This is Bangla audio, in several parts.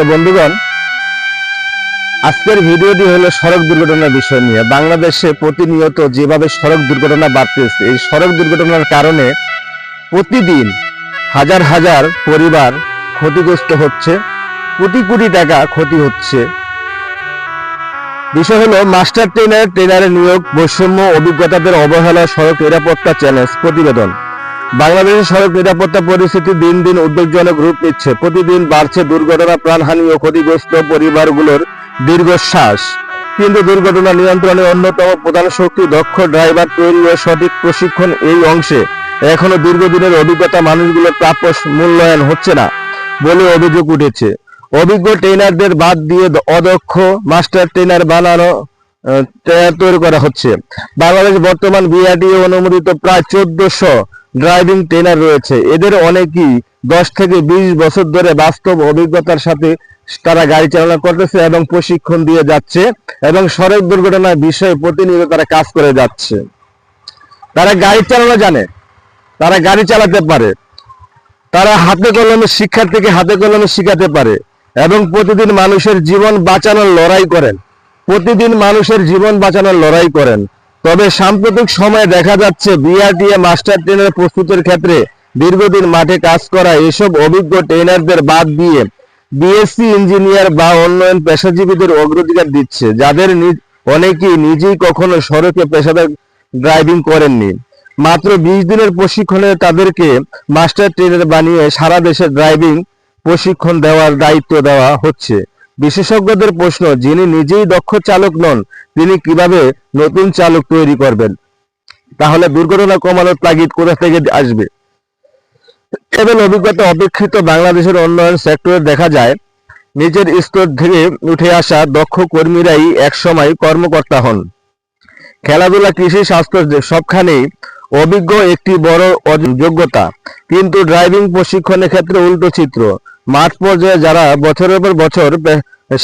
বন্ধুগণ, আজকের ভিডিওটি হলো সড়ক দুর্ঘটনার বিষয় নিয়ে। বাংলাদেশে প্রতিনিয়ত যেভাবে সড়ক দুর্ঘটনা বাড়তেছে, এই সড়ক দুর্ঘটনার কারণে প্রতিদিন হাজার হাজার পরিবার ক্ষতিগ্রস্ত হচ্ছে, কোটি কোটি টাকা ক্ষতি হচ্ছে। বিষয় হলো মাস্টার ট্রেনারের নিয়োগ, বৈষম্য, অভিজ্ঞতাদের অবহেলা, সড়ক নিরাপত্তা চ্যালেঞ্জ প্রতিবেদন। বাংলাদেশের সড়ক নিরাপত্তা পরিস্থিতি দিন দিন উদ্বেগজনক রূপ নিচ্ছে। প্রতিদিন বাড়ছে দুর্ঘটনা, প্রাণহানি ও ক্ষতিগ্রস্ত পরিবারগুলোর দীর্ঘশ্বাস। কিন্তু দুর্ঘটনা নিয়ন্ত্রণে অন্যতম প্রধান শক্তি দক্ষ ড্রাইভার তৈরি ও সঠিক প্রশিক্ষণ। এই অংশে এখনো দীর্ঘদিনের অভিজ্ঞতা মানুষগুলোর প্রাপ্য মূল্যায়ন হচ্ছে না বলে অভিযোগ উঠেছে। অভিজ্ঞ ট্রেনারদের বাদ দিয়ে অদক্ষ মাস্টার ট্রেনার তৈরি করা হচ্ছে। বাংলাদেশ বর্তমান বিআরটিএ অনুমোদিত প্রায় 1400 ড্রাইভিং ট্রেনার রয়েছে। এদের অনেকেই 10 থেকে 20 বছর ধরে বাস্তব অভিজ্ঞতার সাথে তারা গাড়ি চালনা করতেছে এবং প্রশিক্ষণ দিয়ে যাচ্ছে এবং সড়ক দুর্ঘটনার বিষয়ে প্রতিনিয়ত তারা কাজ করে যাচ্ছে। তারা গাড়ি চালানো জানে, তারা গাড়ি চালাতে পারে, তারা হাতে কলমে শিক্ষার্থীকে হাতে কলমে শিখাতে পারে এবং প্রতিদিন মানুষের জীবন বাঁচানোর লড়াই করেন। তবে সাম্প্রতিক সময়ে দেখা যাচ্ছে বিআরটিএ মাস্টার ট্রেনার প্রস্তুতের ক্ষেত্রে দীর্ঘদিন মাঠে কাজ করা এসব অভিজ্ঞ ট্রেনারদের বাদ দিয়ে বিএসসি ইঞ্জিনিয়ার বা অন্যান্য পেশাজীবীদের অগ্রাধিকার দিচ্ছে, যাদের অনেকেই নিজেই কখনো সড়কে পেশাদার ড্রাইভিং করেননি। মাত্র 20 দিনের প্রশিক্ষণে তাদেরকে মাস্টার ট্রেনার বানিয়ে সারা দেশে ড্রাইভিং প্রশিক্ষণ দেওয়ার দায়িত্ব দেওয়া হচ্ছে। বিশেষজ্ঞদের প্রশ্ন, যিনি নিজেই দক্ষ চালক নন তিনি কিভাবে নতুন চালক তৈরি করবেন? তাহলে দুর্ঘটনা কমানোর তাগিদ কোথা থেকে আসবে? এবং অভিজ্ঞতা অপেক্ষিত বাংলাদেশের উন্নয়ন সেক্টরে দেখা যায় নিচের স্তর থেকে উঠে আসা দক্ষ কর্মীরাই একসময় কর্মকর্তা হন। খেলাধুলা, কৃষি, স্বাস্থ্য সবখানেই অভিজ্ঞ একটি বড় যোগ্যতা, কিন্তু ড্রাইভিং প্রশিক্ষণের ক্ষেত্রে উল্টো চিত্র। মাঠ পর্যায়ে যারা বছরের পর বছর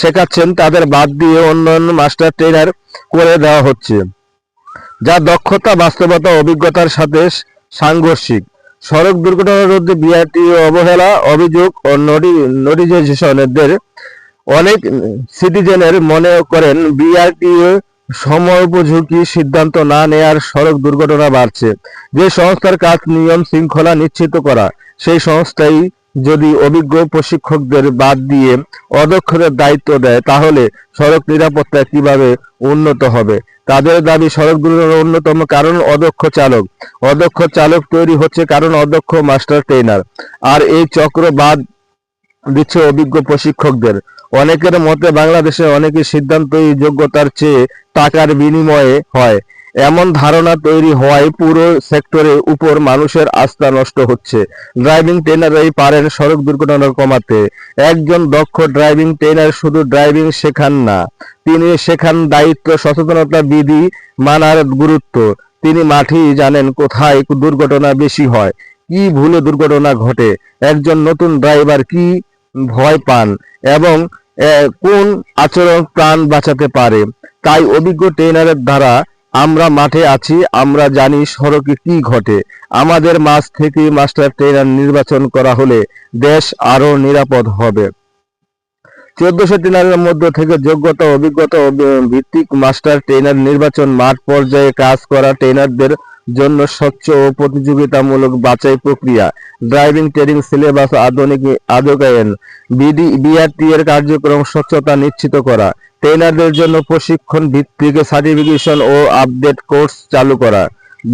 শেখাচ্ছেন তাদের বাদ দিয়ে অন্যান্য মাস্টার ট্রেনার করে দেওয়া হচ্ছে, যা দক্ষতা, বাস্তবতা, অভিজ্ঞতার সাথে সাংঘর্ষিক। সড়ক দুর্ঘটনা রোধে বিআরটিএ অবহেলা, অভিযোগ ও নোটিফিকেশনের অনেক সিটিজেনের মনে করেন বিআরটিএ সময়োপযোগী সিদ্ধান্ত না নেয়ার সড়ক দুর্ঘটনা বাড়ছে। যে সংস্থার কাজ নিয়ম শৃঙ্খলা নিশ্চিত করা, সেই সংস্থাই যদি অভিজ্ঞ প্রশিক্ষকদের বাদ দিয়ে অদক্ষদের দায়িত্ব দেয়, তাহলে সড়ক নিরাপত্তা কিভাবে উন্নত হবে? তাদের দাবি, সড়ক দুর্ঘটনার অন্যতম কারণ অদক্ষ চালক তৈরি হচ্ছে কারণ অদক্ষ মাস্টার ট্রেনার, আর এই চক্র বাদ দিচ্ছে অভিজ্ঞ প্রশিক্ষকদের। অনেকের মতে বাংলাদেশে অনেকের সিদ্ধান্তই যোগ্যতার চেয়ে টাকার বিনিময়ে হয়, এমন ধারণা তৈরি হওয়ায় পুরো সেক্টরের উপর মানুষের আস্থা নষ্ট হচ্ছে। ড্রাইভিং ট্রেনাররাই পারেন সড়ক দুর্ঘটনা কমাতে। একজন দক্ষ ড্রাইভিং ট্রেনার শুধু ড্রাইভিং শেখান না, তিনি শেখান দায়িত্ব, সচেতনতা, বিধি মানার গুরুত্ব। তিনি মাঠেই জানেন কোথায় দুর্ঘটনা বেশি হয়, কি ভুলে দুর্ঘটনা ঘটে, একজন নতুন ড্রাইভার কি ভয় পান এবং কোন আচরণ প্রাণ বাঁচাতে পারে। তাই অভিজ্ঞ ট্রেনারের দ্বারা আমরা মাঠে আছি, আমরা জানি সড়কে কি ঘটে। আমাদের মাঝ থেকে মাস্টার ট্রেনার নির্বাচন করা হলে দেশ আরো নিরাপদ হবে। 1400 ট্রেনারের মধ্যে থেকে যোগ্যতা, অভিজ্ঞতা ভিত্তিক মাস্টার ট্রেনার নির্বাচন। মাঠ পর্যায়ে কাজ করা ট্রেনারদের জন্য স্বচ্ছ ও প্রতিযোগিতামূলক বাছাই প্রক্রিয়া। ড্রাইভিং ট্রেনিং সিলেবাস আদকায়ন। বিআরটিএর কার্যক্রম স্বচ্ছতা নিশ্চিত করা। ট্রেনারদের জন্য প্রশিক্ষণ ভিত্তিক সার্টিফিকেশন ও আপডেট কোর্স চালু করা।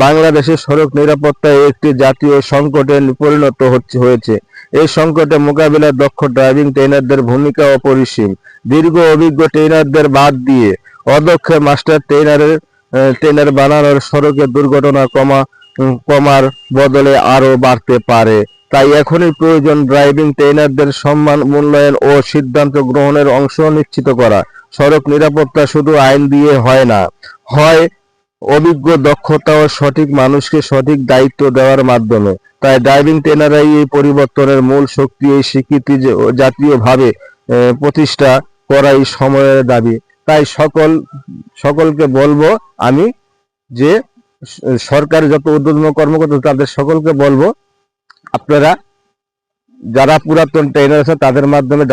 বাংলাদেশের সড়ক নিরাপত্তা একটি জাতীয় সংকটে পরিণত হয়েছে। এই সংকটে মোকাবিলায় দক্ষ ড্রাইভিং ট্রেনারদের ভূমিকা অপরিসীম। দীর্ঘ অভিজ্ঞ ট্রেনারদের বাদ দিয়ে অদক্ষ মাস্টার ট্রেনার বানানোর সড়কের দুর্ঘটনা কমার বদলে আরো বাড়তে পারে। তাই এখনই প্রয়োজন ড্রাইভিং ট্রেনারদের সম্মান, মূল্যায়ন ও সিদ্ধান্ত গ্রহণের অংশ নিশ্চিত করা। সড়ক নিরাপত্তা শুধু আইন দিয়ে হয় না, হয় অভিজ্ঞ, দক্ষতা ও সঠিক মানুষকে সঠিক দায়িত্ব দেওয়ার মাধ্যমে। তাই ড্রাইভিং ট্রেনাররাই এই পরিবর্তনের মূল শক্তি। এই স্বীকৃতি জাতীয়ভাবে প্রতিষ্ঠা করাই সময়ের দাবি। তাই সকলকে বলবো আমি যে সরকারি যত ঊর্ধ্বতন কর্মকর্তা তাদের সকলকে বলবো, আপনারা যারা পুরাতন ট্রেনার আছে তাদের মাধ্যমে